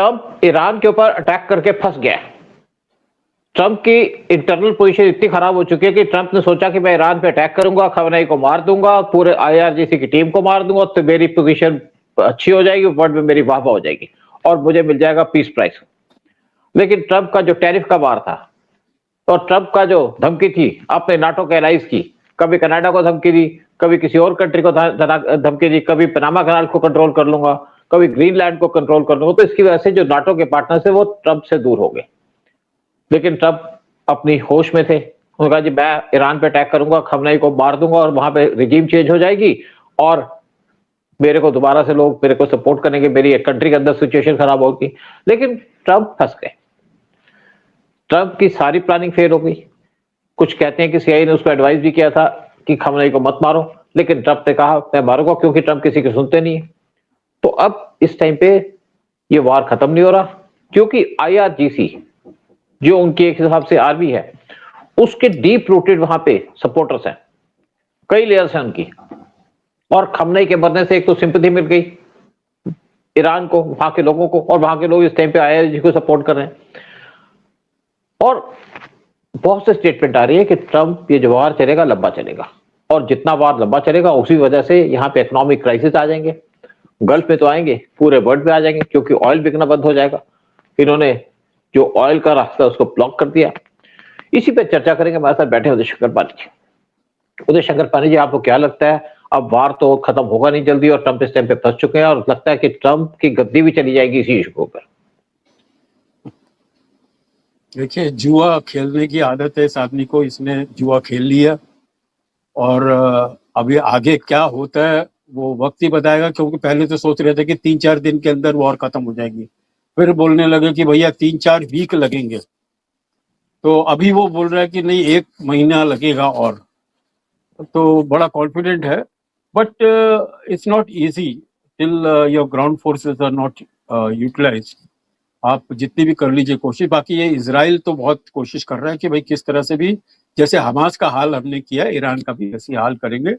Trump Iran के ऊपर attack करके फंस गया है। ट्रंप की इंटरनल पोजीशन इतनी खराब हो चुकी है कि ट्रंप ने सोचा कि मैं ईरान पे अटैक करूंगा, खamenei को मार दूंगा, पूरे आईआरजीसी की टीम को मार दूंगा, तो मेरी पोजीशन अच्छी हो जाएगी, वर्ल्ड में मेरी वाहवा हो जाएगी और मुझे मिल जाएगा पीस प्राइस। लेकिन ट्रंप का जो टैरिफ का वार था और ट्रंप का जो धमकी थी अपने नाटो के एलाइज की, कभी कनाडा को धमकी दी, कभी किसी और कंट्री को धमकी दी, कभी पनामा कनाल को कंट्रोल कर लूंगा, कभी ग्रीनलैंड को कंट्रोल कर लूंगा, तो इसकी वजह से जो नाटो के पार्टनर्स है वो ट्रंप से दूर हो गए। लेकिन ट्रंप अपनी होश में थे, उन्होंने कहा जी मैं ईरान पे अटैक करूंगा, खamenei को मार दूंगा और वहां पे रिजीम चेंज हो जाएगी और मेरे को दोबारा से लोग मेरे को सपोर्ट करेंगे, मेरी कंट्री के अंदर सिचुएशन खराब होगी। लेकिन ट्रंप फंस गए, ट्रंप की सारी प्लानिंग फेल हो गई। कुछ कहते हैं कि सीआईए ने उसको एडवाइस भी किया था कि खamenei को मत मारो, लेकिन ट्रंप ने कहा मैं मारूंगा, क्योंकि ट्रंप किसी की सुनते नहीं है। तो अब इस टाइम पे ये वार खत्म नहीं हो रहा, क्योंकि आईआरजीसी जो उनकी एक हिसाब से आर्मी है, उसके डीप रूटेड वहां पे सपोर्टर्स हैं, कई लेयर्स हैं उनकी, और खamenei के मरने से एक तो सिंपैथी मिल गई ईरान को, वहां के लोगों को, और वहां के लोग इस टाइम पे आईआरजीसी को सपोर्ट कर रहे हैं। और बहुत से स्टेटमेंट आ रही है कि ट्रंप ये जो वार चलेगा लंबा चलेगा, और जितना वार लंबा चलेगा उसी वजह से यहाँ पे इकोनॉमिक क्राइसिस आ जाएंगे, गल्फ में तो आएंगे, पूरे वर्ल्ड में आ जाएंगे, क्योंकि ऑयल बिकना बंद हो जाएगा। इन्होंने जो ऑयल का रास्ता उसको ब्लॉक कर दिया। इसी पे चर्चा करेंगे, हमारे साथ बैठे उदय शंकर पानी जी। उदय शंकर पानी जी, आपको क्या लगता है अब वार तो खत्म होगा नहीं जल्दी, और ट्रंप इस टाइम पे फंस चुके हैं, और लगता है कि ट्रंप की गद्दी भी चली जाएगी इसी इशू के ऊपर? देखिए, जुआ खेलने की आदत है इस आदमी को, इसने जुआ खेल लिया, और अभी आगे क्या होता है वो वक्त ही बताएगा। क्योंकि पहले तो सोच रहे थे कि 3-4 दिन के अंदर वॉर खत्म हो जाएगी, फिर बोलने लगे कि भैया 3-4 वीक लगेंगे, तो अभी वो बोल रहा है कि नहीं 1 महीना लगेगा, और तो बड़ा कॉन्फिडेंट है। But it's not easy till your ground forces are not utilised. आप जितनी भी कर लीजिए कोशिश, बाकी ये इजराइल तो बहुत कोशिश कर रहा है कि भाई किस तरह से भी, जैसे हमास का हाल हमने किया, ईरान का भी ऐसी हाल करेंगे।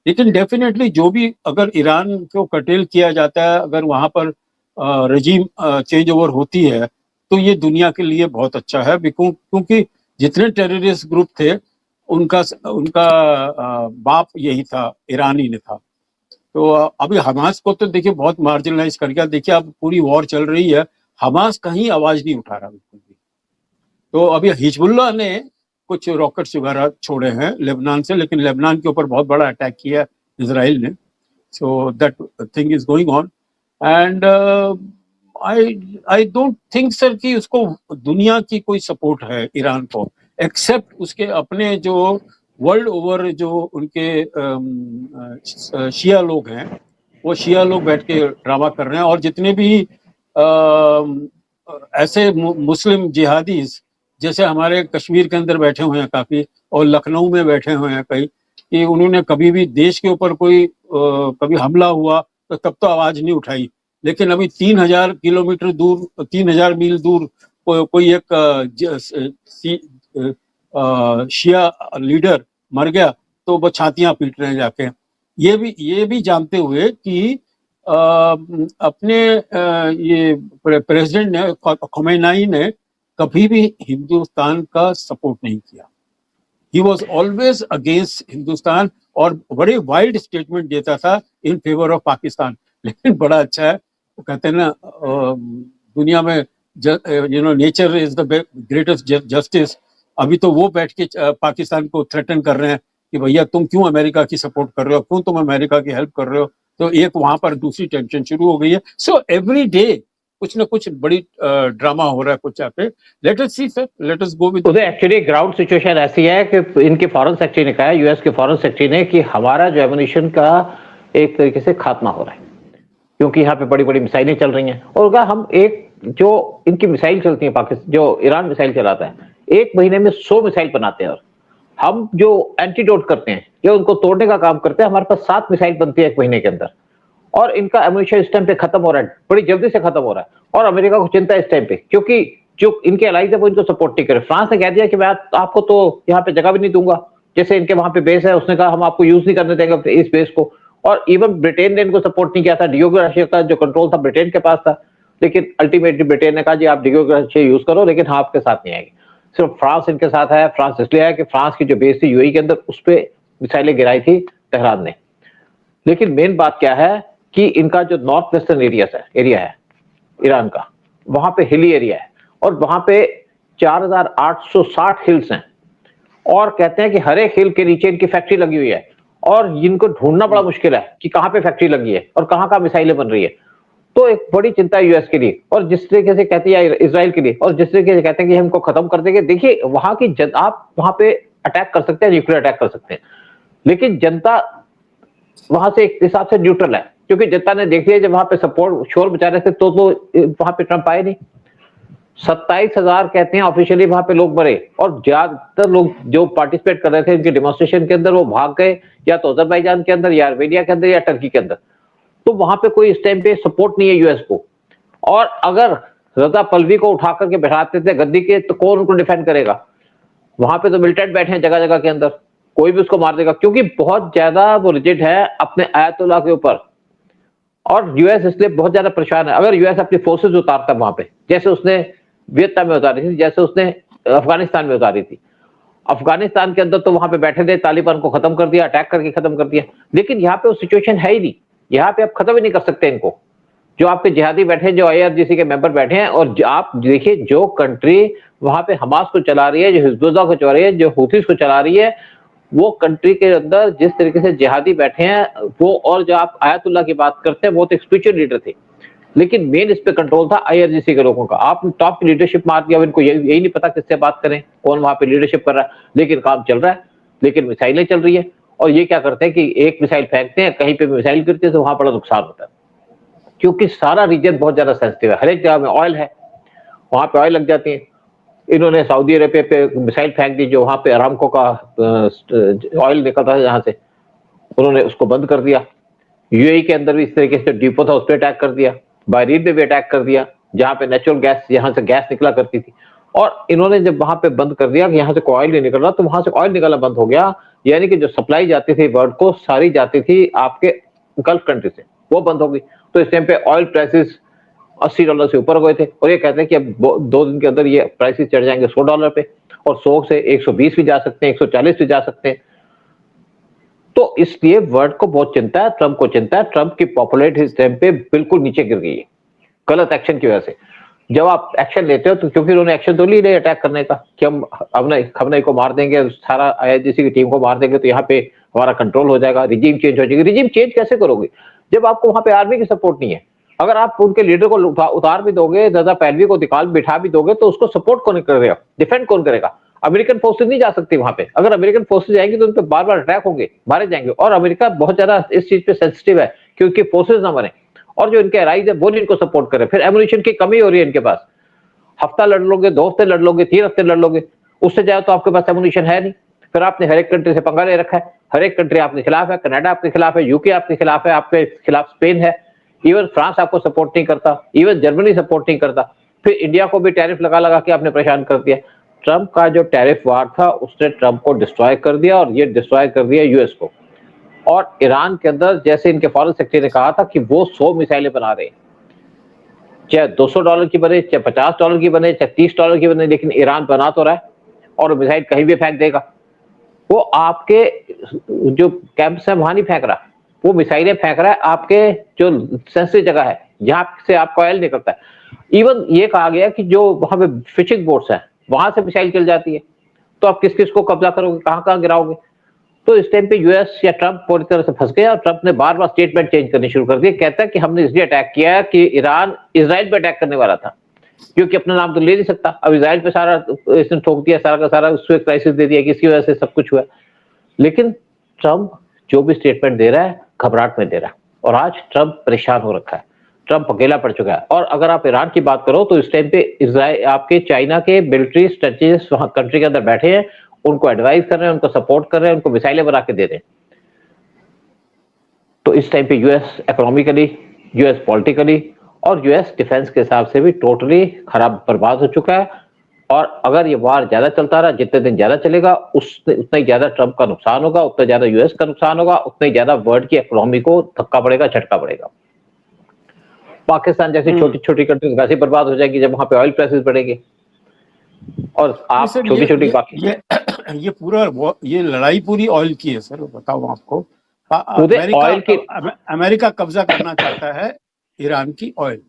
लेकिन डेफिनेटली जो भी अगर ईरान को कटेल किया जाता है, अगर वहां पर रजीम चेंज ओवर होती है, तो ये दुनिया के लिए बहुत अच्छा है। क्योंकि जितने टेररिस्ट ग्रुप थे उनका बाप यही था, ईरानी ने था। तो अभी हमास को तो देखिए बहुत मार्जिनलाइज कर गया। देखिए अब पूरी वॉर चल रही है, हमास कहीं आवाज नहीं उठा रहा बिल्कुल भी। तो अभी हिजबुल्लाह ने कुछ रॉकेट्स वगैरह छोड़े हैं लेबनान से, लेकिन लेबनान के ऊपर बहुत बड़ा अटैक किया इजराइल ने। So that thing is going on, and I don't think sir कि उसको दुनिया की कोई सपोर्ट है ईरान को, एक्सेप्ट उसके अपने जो वर्ल्ड ओवर जो उनके शिया लोग हैं, वो शिया लोग बैठ के ड्रामा कर रहे हैं। और जितने भी ऐसे मुस्लिम जिहादीज जैसे हमारे कश्मीर के अंदर बैठे हुए हैं काफी, और लखनऊ में बैठे हुए हैं कई, कि उन्होंने कभी भी देश के ऊपर कोई कभी हमला हुआ तो तब तो आवाज नहीं उठाई। लेकिन अभी 3000 किलोमीटर दूर, 3000 मील दूर कोई एक शिया लीडर मर गया तो वो छातियां पीट रहे हैं जाके। ये भी जानते हुए कि अपने ये प्रेसिडेंट ने, खamenei ने कभी भी हिंदुस्तान का सपोर्ट नहीं किया। He was always against Hindustan, और बड़े वाइड स्टेटमेंट देता था इन फेवर ऑफ पाकिस्तान। लेकिन बड़ा अच्छा है, वो कहते हैं ना दुनिया में nature is the greatest justice. अभी तो वो बैठ के पाकिस्तान को थ्रेटन कर रहे हैं कि भैया तुम क्यों अमेरिका की सपोर्ट कर रहे हो, क्यों तुम अमेरिका की हेल्प कर रहे हो। तो एक वहां पर दूसरी टेंशन शुरू हो गई है। सो एवरी डे कुछ ना कुछ बड़ी ड्रामा हो रहा है कुछ यहाँ पे। Let us see sir, let us go with. Actually ground situation ऐसी है कि इनके फॉरेन सेक्रेटरी ने कहा है, यूएस के फॉरेन सेक्रेटरी ने, कि हमारा जो एमुनिशन का एक तरीके से खात्मा हो रहा है, क्योंकि यहाँ पे बड़ी बड़ी मिसाइलें चल रही हैं। और कहा हम एक जो इनकी मिसाइल चलती है पाकिस्तान, जो ईरान मिसाइल चलाता है, 1 महीने में 100 मिसाइल बनाते हैं, और हम जो एंटीडोट करते हैं या उनको तोड़ने का काम करते हैं, हमारे पास 7 मिसाइल बनती है 1 महीने के अंदर। और इनका एमुनिशन इस टाइम पे खत्म हो रहा है, बड़ी जल्दी से खत्म हो रहा है, और अमेरिका को चिंता है इस टाइम पे, क्योंकि जो इनके अलाइज है वो इनको सपोर्ट नहीं करे। फ्रांस ने कह दिया कि मैं आपको तो यहाँ पे जगह भी नहीं दूंगा, जैसे इनके वहां पे बेस है, उसने कहा हम आपको यूज नहीं करने देंगे इस बेस को। और इवन ब्रिटेन ने इनको सपोर्ट नहीं किया था, डियोगो रशिया का जो कंट्रोल था ब्रिटेन के पास था। लेकिन अल्टीमेटली ब्रिटेन ने कहा जी आप डिग्री यूज करो, लेकिन हाँ आपके साथ नहीं आएगी। सिर्फ फ्रांस इनके साथ है। फ्रांस इसलिए है कि फ्रांस की जो बेस थी यूएई के अंदर, उस पर मिसाइलें गिराई थी तेहरान ने। लेकिन मेन बात क्या है कि इनका जो नॉर्थ वेस्टर्न एरिया है ईरान का, वहां पे हिली एरिया है और वहां पे 4860 हिल्स हैं, और कहते हैं कि हर एक हिल के नीचे इनकी फैक्ट्री लगी हुई है और इनको ढूंढना बड़ा मुश्किल है कि कहां पे फैक्ट्री लगी है और कहां मिसाइलें बन रही है। तो एक बड़ी चिंता है यूएस के लिए, और जिस तरीके से कहती है इजराइल के लिए, और जिस तरीके से कहते हैं कि हमको खत्म कर देंगे। देखिए वहां की आप वहां पे अटैक कर सकते हैं, न्यूक्लियर अटैक कर सकते हैं, लेकिन जनता वहां से एक हिसाब से न्यूट्रल है, क्योंकि जनता ने देख लिया जब वहां पे सपोर्ट शोर मचा रहे थे तो वहां पे ट्रंप आए नहीं। 27,000 कहते हैं ऑफिशियली वहां पे लोग मरे, और ज्यादातर लोग जो पार्टिसिपेट कर रहे थे इनके डेमोन्स्ट्रेशन के अंदर वो भाग गए, या तो अजरबैजान के अंदर, या आर्मेनिया के अंदर, या टर्की के अंदर। तो वहां पे कोई इस टाइम पे सपोर्ट नहीं है यूएस को। और अगर रजा पलवी को उठा करके बैठाते थे गद्दी के, तो कौन उनको डिफेंड करेगा? वहां पे तो मिलिटेंट बैठे हैं जगह जगह के अंदर, कोई भी उसको मार देगा, क्योंकि बहुत ज्यादा वो रिजिड है अपने आयतुल्ला के ऊपर। और यूएस इसलिए बहुत ज्यादा परेशान है। अगर यूएस अपनी फोर्सेज उतारता वहां पे, जैसे उसने वियतनाम में उतारी थी, जैसे उसने अफगानिस्तान में उतारी थी। अफगानिस्तान के अंदर तो वहां पे बैठे थे, तालिबान को खत्म कर दिया, अटैक करके खत्म कर दिया। लेकिन यहाँ पे वो सिचुएशन है ही नहीं, यहाँ पे आप खत्म ही नहीं कर सकते इनको। जो आपके जिहादी बैठे हैं, जो आईआरजीसी के मेंबर बैठे हैं, और आप देखिए जो कंट्री वहां पे हमास को चला रही है, जो हिजबुल्लाह को चला रही है, जो हूथीस को चला रही है, वो कंट्री के अंदर जिस तरीके से जिहादी बैठे हैं वो, और जो आप आयतुल्लाह की बात करते हैं वो तो एक स्पिरिचुअल लीडर थे, लेकिन मेन इस पे कंट्रोल था आईआरजीसी के लोगों का। आपने टॉप की लीडरशिप मार दिया, इनको यही नहीं पता किससे बात करें, कौन वहां पे लीडरशिप कर रहा है, लेकिन काम चल रहा है, लेकिन मिसाइलें चल रही है। और ये क्या करते हैं कि एक मिसाइल फेंकते हैं, कहीं पे भी मिसाइल गिरती है तो वहां बड़ा नुकसान होता है, क्योंकि सारा रीजन बहुत ज्यादा सेंसिटिव है। हर एक जगह में ऑयल है, वहां पे ऑयल लग जाती है। इन्होंने सऊदी अरेबिया पे मिसाइल फेंक दी, जो वहां पे अरामको का ऑयल निकलता है जहां से, उन्होंने उसको बंद कर दिया। यूएई के अंदर भी इस तरीके से डिपो था, उस पर अटैक कर दिया। बहरीन पे भी अटैक कर दिया, जहां पे नेचुरल गैस, जहां से गैस निकला करती थी। और इन्होंने जब वहां पे बंद कर दिया कि यहाँ से कोई ऑयल नहीं निकल रहा, तो वहां से ऑयल निकलना बंद हो गया। यानी कि जो सप्लाई जाती थी वर्ल्ड को, सारी जाती थी आपके गल्फ कंट्री से, वो बंद हो गई। तो इस टाइम पे ऑयल प्राइसेस $80 से ऊपर गए थे, और ये कहते हैं कि अब 2 दिन के अंदर ये प्राइसेस चढ़ जाएंगे $100 पे, और 100 से 120 भी जा सकते हैं, 140 भी जा सकते हैं। तो इसलिए वर्ल्ड को बहुत चिंता है, ट्रंप को चिंता है। ट्रंप की पॉपुलैरिटी इस टाइम पे बिल्कुल नीचे गिर गई है, गलत एक्शन की वजह से। जब आप एक्शन लेते हो तो, क्योंकि उन्होंने एक्शन तो ली नहीं अटैक करने का कि हम खमनेई को मार देंगे, सारा आईआरजीसी की टीम को मार देंगे, तो यहाँ पे हमारा कंट्रोल हो जाएगा, रिजीम चेंज हो जाएगी। रिजीम चेंज कैसे करोगे जब आपको वहां पे आर्मी की सपोर्ट नहीं है? अगर आप उनके लीडर को उतार भी दोगे, रजा पहलवी को निकाल बिठा भी दोगे, तो उसको सपोर्ट कौन करेगा, डिफेंड कौन करेगा? अमेरिकन फोर्सेज नहीं जा सकती वहां पे। अगर अमेरिकन फोर्सेज जाएंगे तो उन पर बार बार अटैक होंगे, मारे जाएंगे। और अमेरिका बहुत ज्यादा इस चीज पे सेंसिटिव है कि उनके फोर्सेज ना मरे, और जो इनके एलाइज है वो नहीं इनको सपोर्ट करे। फिर एमुनिशन की कमी हो रही है इनके पास। हफ्ता लड़ लोगे, 2 हफ्ते लड़ लोगे, 3 हफ्ते लड़ लोगे, उससे ज्यादा तो आपके पास एमुनिशन है नहीं। फिर आपने हर एक कंट्री से पंगा ले रखा है, हर एक कंट्री आपके खिलाफ है। कनाडा आपके खिलाफ है, यूके आपके खिलाफ है, आपके खिलाफ स्पेन है, इवन फ्रांस आपको सपोर्ट नहीं करता, इवन जर्मनी सपोर्ट नहीं करता। फिर इंडिया को भी टैरिफ लगा लगा के आपने परेशान कर दिया। ट्रंप का जो टैरिफ वार था उसने ट्रंप को डिस्ट्रॉय कर दिया, और ये डिस्ट्रॉय कर दिया यूएस को। और ईरान के अंदर, जैसे इनके फॉरेन सेक्रेटरी ने कहा था कि वो 100 मिसाइलें बना रहे हैं, चाहे $200 की बने, चाहे $50 की बने, चाहे $30 की बने, लेकिन ईरान बना तो रहा है, और मिसाइल कहीं भी फेंक देगा। वो आपके जो कैंप्स है वहां नहीं फेंक रहा, वो मिसाइलें फेंक रहा है आपके जो सेंसिटिव जगह है, जहां से आपका ऑयल निकलता है। इवन ये कहा गया कि जो वहां पे फिशिंग बोट्स हैं, वहां से मिसाइल चल जाती है, तो आप किस किस को कब्जा करोगे, कहां कहां गिराओगे? तो इस टाइम पे यूएस या ट्रंप पूरी तरह से फंस गया, और ट्रंप ने बार बार स्टेटमेंट चेंज करनी शुरू कर दी। कहता है कि हमने इसलिए अटैक किया है कि ईरान इजराइल पे अटैक करने वाला था, क्योंकि अपना नाम तो ले नहीं सकता। अब इजराइल पे सारा इसने ठोक दिया, सारा का सारा उसको क्राइसिस दे दिया, किसी वजह से सब कुछ हुआ। लेकिन ट्रंप जो भी स्टेटमेंट दे रहा है, घबराहट में दे रहा है, और आज ट्रंप परेशान हो रखा है, ट्रंप अकेला पड़ चुका है। और अगर आप ईरान की बात करो तो इस टाइम पे इजराइल, आपके चाइना के मिलिट्री स्ट्रेटेजिस्ट वहां कंट्री के अंदर बैठे हैं, उनको एडवाइस कर रहे हैं, उनको सपोर्ट कर रहे हैं, उनको मिसाइलें बना के दे रहे हैं। तो इस टाइम पे यूएस इकोनॉमिकली, यूएस पॉलिटिकली, और यूएस डिफेंस के हिसाब से भी टोटली खराब बर्बाद हो चुका है। और अगर ये वार ज्यादा चलता रहा, जितने दिन ज्यादा चलेगा, उतना ही ज्यादा ट्रंप का नुकसान होगा, उतना ज्यादा यूएस का नुकसान होगा, उतना ही ज्यादा वर्ल्ड की इकोनॉमी को धक्का पड़ेगा, झटका पड़ेगा। पाकिस्तान जैसी छोटी छोटी कंट्रीज वैसे बर्बाद हो जाएगी जब वहां पे ऑयल प्राइसेस बढ़ेंगे। और आप सर छोटी छोटी बाकी ये पूरा ये लड़ाई पूरी ऑयल की है सर, बताऊं आपको। पूरे ऑयल की अमेरिका कब्जा करना चाहता है ईरान की ऑयल।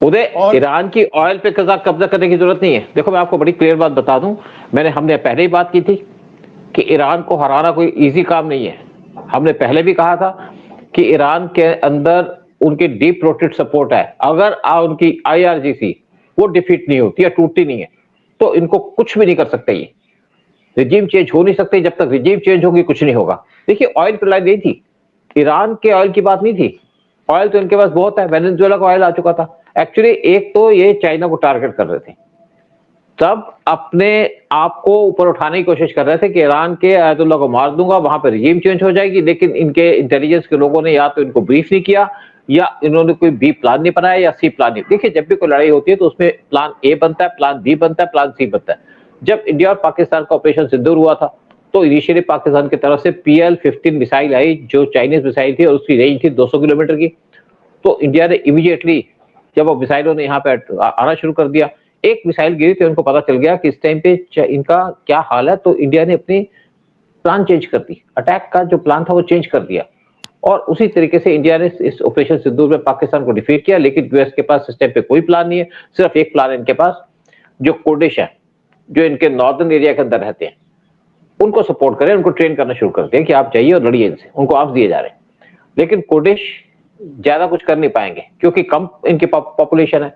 पूरे और ईरान की ऑयल पे कब्जा करने की जरूरत नहीं है। देखो मैं आपको बड़ी क्लियर बात बता दूं, हमने पहले ही बात की थी कि ईरान को हराना कोई इजी काम नहीं है। हमने पहले भी कहा था कि ईरान के अंदर उनकी डीप रोटेड सपोर्ट है। अगर उनकी आईआरजीसी वो डिफीट नहीं होती या टूटती नहीं है तो इनको कुछ भी नहीं कर सकते। ये रिजीम चेंज हो नहीं सकते, जब तक रिजीम चेंज होगी कुछ नहीं होगा। देखिए ऑयल पिलाई नहीं थी, ईरान के ऑयल की बात नहीं थी, ऑयल तो इनके पास बहुत है। वेनेजुएला का ऑयल आ चुका था। एक्चुअली एक तो ये चाइना को टारगेट कर रहे थे, तब अपने आप को ऊपर उठाने की कोशिश कर रहे थे कि ईरान के आयतुल्लाह को मार दूंगा, वहां पर रिजीम चेंज हो जाएगी। लेकिन इनके इंटेलिजेंस के लोगों ने या तो इनको ब्रीफ नहीं किया या इन्होंने कोई बी प्लान नहीं बनाया या सी प्लान नहीं। देखिए जब भी कोई लड़ाई होती है तो उसमें प्लान ए बनता है, प्लान बी बनता है, प्लान सी बनता है। जब इंडिया और पाकिस्तान का ऑपरेशन सिंदूर हुआ था तो इनिशियली पाकिस्तान की तरफ से PL-15 मिसाइल आई जो चाइनीज मिसाइल थी और उसकी रेंज थी 200 किलोमीटर की। तो इंडिया ने इमीडिएटली जब वो मिसाइलों ने यहाँ पे आना शुरू कर दिया, एक मिसाइल गिरी तो उनको पता चल गया कि इस टाइम पे इनका क्या हाल है। तो इंडिया ने अपनी प्लान चेंज कर दी, अटैक का जो प्लान था वो चेंज कर दिया और उसी तरीके से इंडिया ने इस ऑपरेशन सिंदूर में पाकिस्तान को डिफीट किया। लेकिन यूएस के पास इस टाइम पे कोई प्लान नहीं है, सिर्फ एक प्लान है इनके पास, जो कुर्दिश है, जो इनके नॉर्दर्न एरिया के अंदर रहते हैं, उनको सपोर्ट करें, उनको ट्रेन करना शुरू करते हैं कि आप जाइए और लड़िए इनसे। उनको आर्म्स दिए जा रहे हैं, लेकिन कुर्दिश ज्यादा कुछ कर नहीं पाएंगे क्योंकि कम इनकी पॉपुलेशन है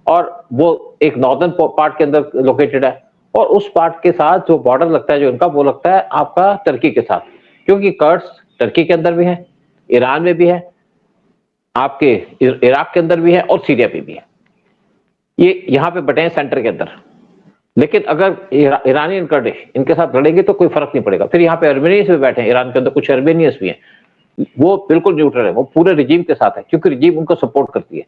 और वो एक नॉर्दर्न पार्ट के अंदर लोकेटेड है और उस पार्ट के साथ जो बॉर्डर लगता है जो इनका, वो लगता है आपका टर्की के साथ, क्योंकि कर्ड्स टर्की के अंदर भी है, ईरान में भी है, आपके इराक के अंदर भी है और सीरिया पे भी है। ये यहाँ पे बटे हैं सेंटर के अंदर। लेकिन अगर ईरानियन कर्डिश इनके साथ लड़ेंगे तो कोई फर्क नहीं पड़ेगा। फिर यहाँ पे अर्मेनियंस भी बैठे हैं, ईरान के अंदर कुछ अर्मेनियंस भी हैं, वो बिल्कुल न्यूट्रल है, वो पूरे रिजीम के साथ है क्योंकि रिजीम उनको सपोर्ट करती है।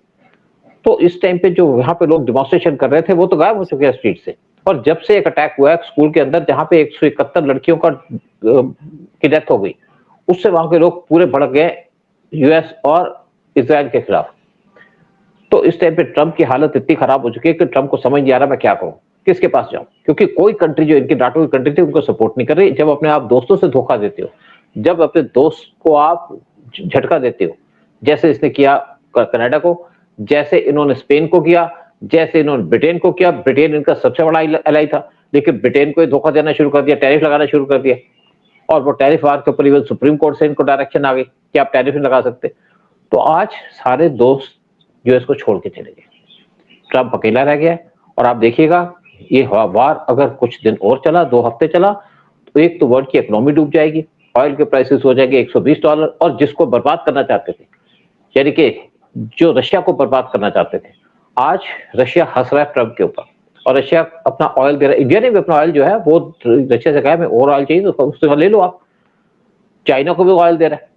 तो इस टाइम पे जो यहाँ पे लोग डिमॉन्स्ट्रेशन कर रहे थे वो तो गायब हो चुके हैं स्ट्रीट से। और जब से एक अटैक हुआ है स्कूल के अंदर जहाँ पे 171 लड़कियों की डेथ हो गई, उससे वहां के लोग पूरे भड़क गए यूएस और इजराइल के खिलाफ। तो इस टाइम पे ट्रंप की हालत इतनी खराब हो चुकी है कि ट्रंप को समझ नहीं आ रहा मैं क्या करूं, किसके पास जाऊं, क्योंकि कोई कंट्री जो इनकी नाटो की कंट्री थी उनको सपोर्ट नहीं कर रही। जब अपने आप दोस्तों से धोखा देते हो, जब अपने दोस्त को आप झटका देते हो, जैसे इसने किया कनाडा को, जैसे इन्होंने स्पेन को किया, जैसे इन्होंने ब्रिटेन को किया। ब्रिटेन इनका सबसे बड़ा एलाई था, लेकिन ब्रिटेन को धोखा देना शुरू कर दिया, टैरिफ लगाना शुरू कर दिया और वो टैरिफ वार के ऊपर इवन सुप्रीम कोर्ट से इनको डायरेक्शन आ गई कि आप टैरिफ नहीं लगा सकते। तो आज सारे दोस्त यूएस को छोड़ के चले गए, ट्रंप अकेला रह गया। और आप देखिएगा ये वार अगर कुछ दिन और चला, 2 हफ्ते चला, तो एक तो वर्ल्ड की इकोनॉमी डूब जाएगी, ऑयल के प्राइसेस हो जाएंगे $120 और जिसको बर्बाद करना चाहते थे, यानी कि जो रशिया को बर्बाद करना चाहते थे, आज रशिया हंस रहा है ट्रंप के ऊपर और रशिया अपना ऑयल दे रहा है। इंडिया ने भी अपना ऑयल जो है वो रशिया से कहा मैं और ऑयल चाहिए तो उससे ले लो आप। चाइना को भी ऑयल दे रहा है,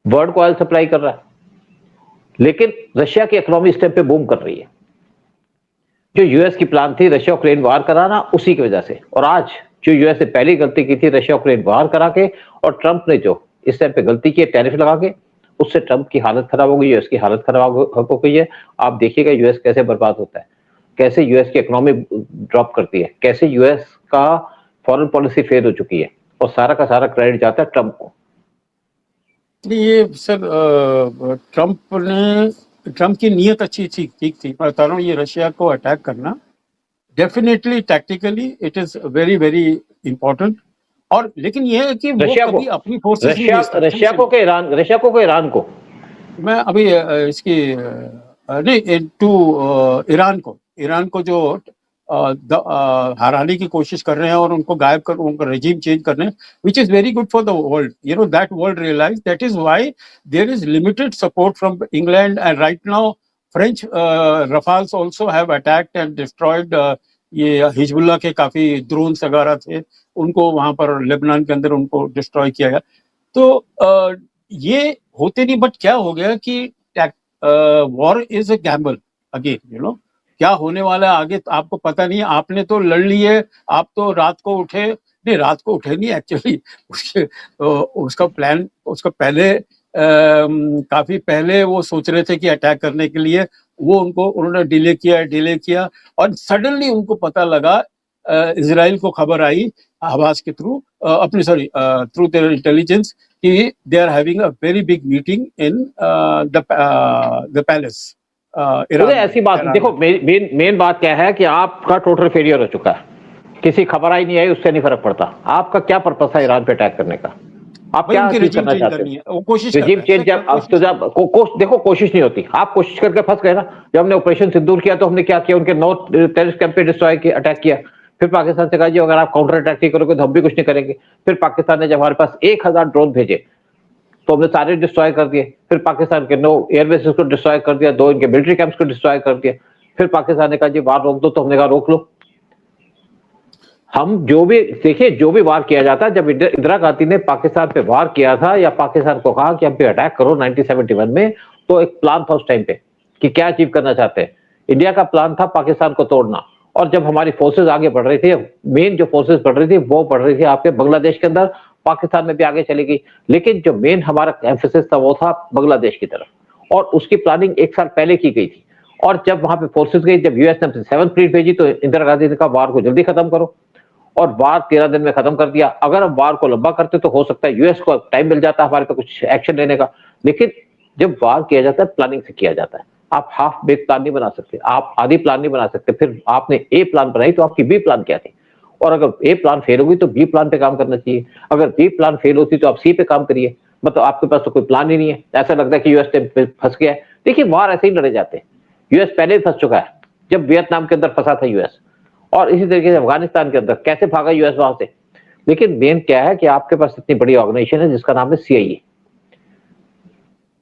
वर्ल्ड को ऑयल सप्लाई कर रहा है, लेकिन रशिया की इकोनॉमी इस टाइम पे बूम कर रही है। जो यूएस की प्लान थी रशिया यूक्रेन वार कराना, उसी की वजह से। और आज जो यूएस ने पहली गलती की थी रशिया यूक्रेन वार करा के, और ट्रंप ने जो इस टाइम पे गलती की है टैरिफ लगा के, उससे ट्रंप की हालत खराब हो गई, यूएस की हालत खराब हो गई है। आप देखिएगा यूएस कैसे बर्बाद होता है, कैसे यूएस की इकोनॉमी ड्रॉप करती है, कैसे यूएस का फॉरेन पॉलिसी फेल हो चुकी है और सारा का सारा क्रेडिट जाता है ट्रंप को। ये सर ट्रंप की नीयत अच्छी थी, ठीक थी। मैं बता रहा हूँ ये रशिया को अटैक करना definitely tactically it is very very important. और लेकिन ये है कि वो कभी अपनी फोर्सेस रशिया को ईरान को मैं अभी इसकी नहीं टू ईरान को जो हराने की कोशिश कर रहे हैं और उनको गायब कर उनका रेजिम चेंज करने, which is very good for the world. You know, that world realized that is why there is limited support from England, and right now French Rafales also have attacked and destroyed ये Hezbollah के काफी drones वगैरह थे, उनको वहां पर Lebanon के अंदर उनको डिस्ट्रॉय किया गया। तो ये होते नहीं, बट क्या हो गया कि war is a gamble again, you know क्या होने वाला है आगे तो आपको पता नहीं। आपने तो लड़ लिए, आप तो रात को उठे नहीं एक्चुअली उसका प्लान, उसका पहले काफी पहले वो सोच रहे थे कि अटैक करने के लिए, वो उन्होंने डिले किया और सडनली उनको पता लगा, इजराइल को खबर आई आवाज के थ्रू, अपनी सॉरी थ्रू देयर इंटेलिजेंस, कि they are having a very big meeting in the palace Iran. ऐसी बात देखो, मेन बात क्या है कि आपका टोटल फेलियर हो चुका है, किसी खबर आई नहीं आई उससे नहीं फर्क पड़ता। आपका क्या पर्पस है ईरान पे अटैक करने का? आप क्या चीज करना चाहते हैं? वो कोशिश रिजीम चेंज देखो कोशिश नहीं होती, आप कोशिश करके फंस गए ना। जब हमने ऑपरेशन सिंदूर किया तो हमने क्या किया, उनके 9 टेररिस्ट कैंप पे डिस्ट्रॉय किया, अटैक किया। फिर पाकिस्तान से कहा जी अगर आप काउंटर अटैक नहीं करोगे तो हम भी कुछ नहीं करेंगे। फिर पाकिस्तान ने जब हमारे पास 1000 ड्रोन भेजे तो हमने सारे डिस्ट्रॉय कर दिए। फिर पाकिस्तान के 9 एयरबेसेस को डिस्ट्रॉय कर दिया, 2 इनके मिलिट्री कैंप्स को डिस्ट्रॉय कर दिया। फिर पाकिस्तान ने कहा जी वार रोक दो, तो हमने कहा रोक लो। हम जो भी देखिए, जो भी वार किया जाता है, जब इंदिरा गांधी ने पाकिस्तान पे वार किया था या पाकिस्तान को कहा कि हम पे अटैक करो 1971 में, तो एक प्लान था उस टाइम पे कि क्या अचीव करना चाहते हैं। इंडिया का प्लान था पाकिस्तान को तोड़ना। और जब हमारी फोर्सेस आगे बढ़ रही थी, मेन जो फोर्सेस बढ़ रही थी वो बढ़ रही थी आपके बांग्लादेश के अंदर, पाकिस्तान में भी आगे चलेगी, लेकिन जो मेन हमारा एम्फेसिस था वो था बांग्लादेश की तरफ, और उसकी प्लानिंग 1 साल पहले की गई थी। और जब वहां पे फोर्सेस गई, जब यूएस ने 7th फ्लीट भेजी तो इंदिरा गांधी ने कहा वार को जल्दी खत्म करो, और वार 13 दिन में खत्म कर दिया। अगर हम वार को लंबा करते तो हो सकता है यूएस को टाइम मिल जाता हमारे पे कुछ एक्शन लेने का, लेकिन जब वार किया जाता है प्लानिंग से किया जाता है। आप हाफ बेक प्लान नहीं बना सकते, आप आधी प्लान नहीं बना सकते। फिर आपने ए प्लान बनाई तो आपकी बी प्लान क्या थी, और अगर ए प्लान फेल होगी तो बी प्लान पे काम करना चाहिए। अगर बी प्लान फेल होती तो आप सी पे काम करिए। मतलब आपके पास तो कोई प्लान ही नहीं है, ऐसा लगता है कि यूएस फंस गया है। देखिए वार ऐसे ही लड़े जाते हैं, यूएस पहले ही फंस चुका है, जब वियतनाम के अंदर फंसा था यूएस, और इसी तरीके से अफगानिस्तान के अंदर कैसे भागा यूएस वहां से। लेकिन मेन क्या है कि आपके पास इतनी बड़ी ऑर्गेनाइजेशन है जिसका नाम है सीआईए।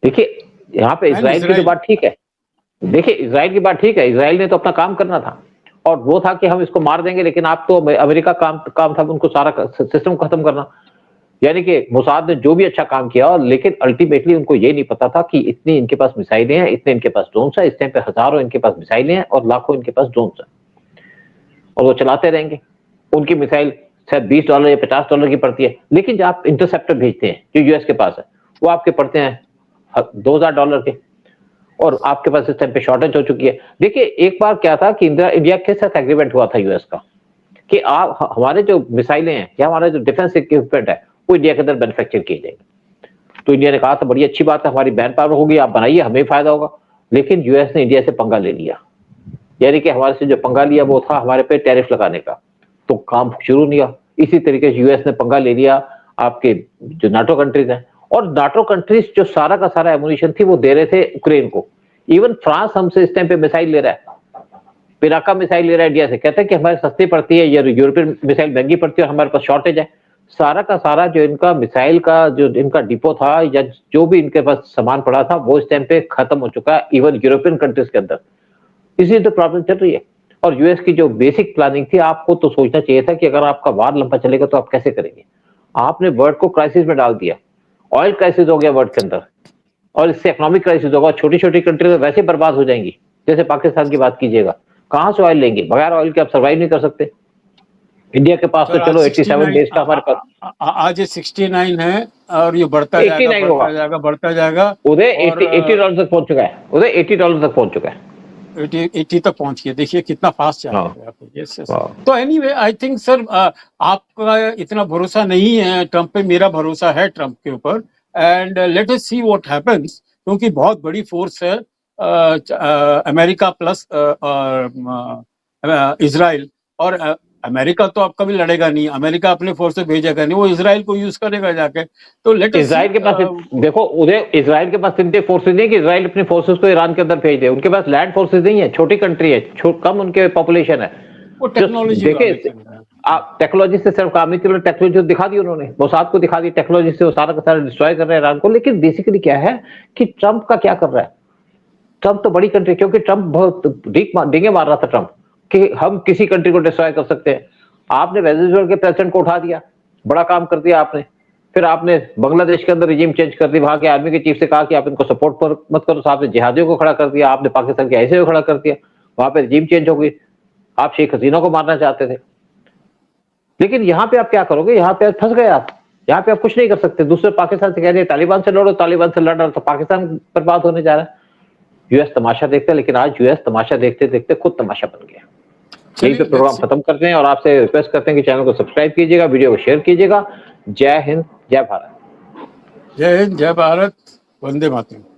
देखिए यहाँ पे इजराइल की तो बात ठीक है, देखिए इजराइल की बात ठीक है, इजराइल ने तो अपना काम करना था, और वो था कि हम इसको मार देंगे, लेकिन आप तो अमेरिका काम था उनको सारा सिस्टम खत्म करना। यानी कि मोसाद ने जो भी अच्छा काम किया, और लेकिन अल्टीमेटली उनको ये नहीं पता था कि इतनी इनके पास मिसाइलें हैं, इतने इनके पास ड्रोन्स है, इस टाइम पे हजारों इनके पास मिसाइलें हैं और लाखों इनके पास ड्रोन्स है, और वो चलाते रहेंगे। उनकी मिसाइल शायद $20 या $50 की पड़ती है, लेकिन जब आप इंटरसेप्टर भेजते हैं जो यूएस के पास है, वो आपके पड़ते हैं $2000 के, और आपके पास इस टाइम पे शॉर्टेज हो चुकी है। देखिए एक बार क्या था कि इंडिया के साथ एग्रीमेंट हुआ था यूएस का कि आप हमारे जो मिसाइलें हैं या हमारे जो डिफेंस इक्विपमेंट है वो इंडिया के अंदर मैन्युफैक्चर किए जाएंगे। तो इंडिया ने कहा था बड़ी अच्छी बात है, हमारी मैन पावर होगी, आप बनाइए, हमें फायदा होगा। लेकिन यूएस ने इंडिया से पंगा ले लिया, यानी कि हमारे से जो पंगा लिया वो था हमारे पे टैरिफ लगाने का, तो काम शुरू नहीं हुआ। इसी तरीके से यूएस ने पंगा ले लिया आपके जो नाटो कंट्रीज हैं, और नाटो कंट्रीज जो सारा का सारा एमुनिशन थी वो दे रहे थे यूक्रेन को। इवन फ्रांस हमसे इस टाइम पे मिसाइल ले रहा है, पिराका मिसाइल ले रहा है इंडिया से, कहता है कि हमारी सस्ती पड़ती है, यूरोपियन मिसाइल महंगी पड़ती है और हमारे पास शॉर्टेज है। सारा का सारा जो इनका मिसाइल का जो इनका डिपो था या जो भी इनके पास सामान पड़ा था वो इस टाइम पे खत्म हो चुका है, इवन यूरोपियन कंट्रीज के अंदर। इसी तो प्रॉब्लम चल रही है। और यूएस की जो बेसिक प्लानिंग थी, आपको तो सोचना चाहिए था कि अगर आपका वार लंबा चलेगा तो आप कैसे करेंगे। आपने वर्ल्ड को क्राइसिस में डाल दिया, ऑयल क्राइसिस हो गया वर्ल्ड के अंदर, और इससे इकोनॉमिक क्राइसिस होगा। छोटी छोटी कंट्री तो वैसे बर्बाद हो जाएंगी, जैसे पाकिस्तान की बात कीजिएगा, कहां से ऑयल लेंगे, बगैर ऑयल के आप सर्वाइव नहीं कर सकते। इंडिया के पास तो चलो 87 डेज का हमारे पास, आज 69 है और ये बढ़ता जाएगा। उदय $80 तक पहुंच चुका है, उदय $80 तक पहुंच चुका है, 80 तक पहुंच गया। देखिए कितना फास्ट चल रहा है। तो एनीवे आई थिंक सर आपका इतना भरोसा नहीं है ट्रम्प पे, मेरा भरोसा है ट्रम्प के ऊपर, and let us see what happens, क्योंकि बहुत बड़ी फोर्स है अमेरिका प्लस इजराइल। और अमेरिका तो अब कभी लड़ेगा नहीं, अमेरिका अपने फोर्स भेजेगा नहीं, वो इजराइल को यूज करेगा जाके। तो लेट इजराइल के पास देखो उदय, इजराइल के पास इतने फोर्सेज नहीं कि इजराइल अपने फोर्सेस को ईरान के अंदर भेज दे। उनके पास लैंड फोर्सेज नहीं है, छोटी कंट्री है, कम उनके पॉपुलेशन है। वो टेक्नोलॉजी टेक्नोलॉजी से सिर्फ काम नहीं चल रहा, टेक्नोलॉजी दिखा दी उन्होंने, मोसाद को दिखा दी, टेक्नोलॉजी से वो सारा का सारा डिस्ट्रॉय कर रहे हैं ईरान को। लेकिन बेसिकली क्या है कि ट्रम्प का क्या कर रहा है, ट्रम्प तो बड़ी कंट्री, क्योंकि ट्रम्प बहुत डींगे मार रहा था ट्रम्प कि हम किसी कंट्री को डिस्ट्रॉय कर सकते हैं। आपने वेनेजुएला के प्रेसिडेंट को उठा दिया, बड़ा काम कर दिया आपने। फिर आपने बांग्लादेश के अंदर रिजीम चेंज कर दी, वहां के आर्मी के चीफ से कहा कि आप इनको सपोर्ट पर मत करो, साथ में जिहादियों को खड़ा कर दिया। आपने पाकिस्तान के ऐसे को खड़ा कर दिया, वहां पे रिजीम चेंज हो गई। आप शेख हसीना को मारना चाहते थे, लेकिन यहाँ पे आप क्या करोगे, यहाँ पे फंस गए आप। यहाँ पे आप कुछ नहीं कर सकते। दूसरे पाकिस्तान से कह रहे तालिबान से लड़ो, तालिबान से लड़ रहा तो पाकिस्तान बर्बाद होने जा रहा है। यूएस तमाशा देखते हैं, लेकिन आज यूएस तमाशा देखते देखते खुद तमाशा बन गया। यहीं पे प्रोग्राम खत्म करते हैं और आपसे रिक्वेस्ट करते हैं कि चैनल को सब्सक्राइब कीजिएगा, वीडियो को शेयर कीजिएगा। जय हिंद, जय भारत। जय हिंद, जय भारत, वंदे मातरम।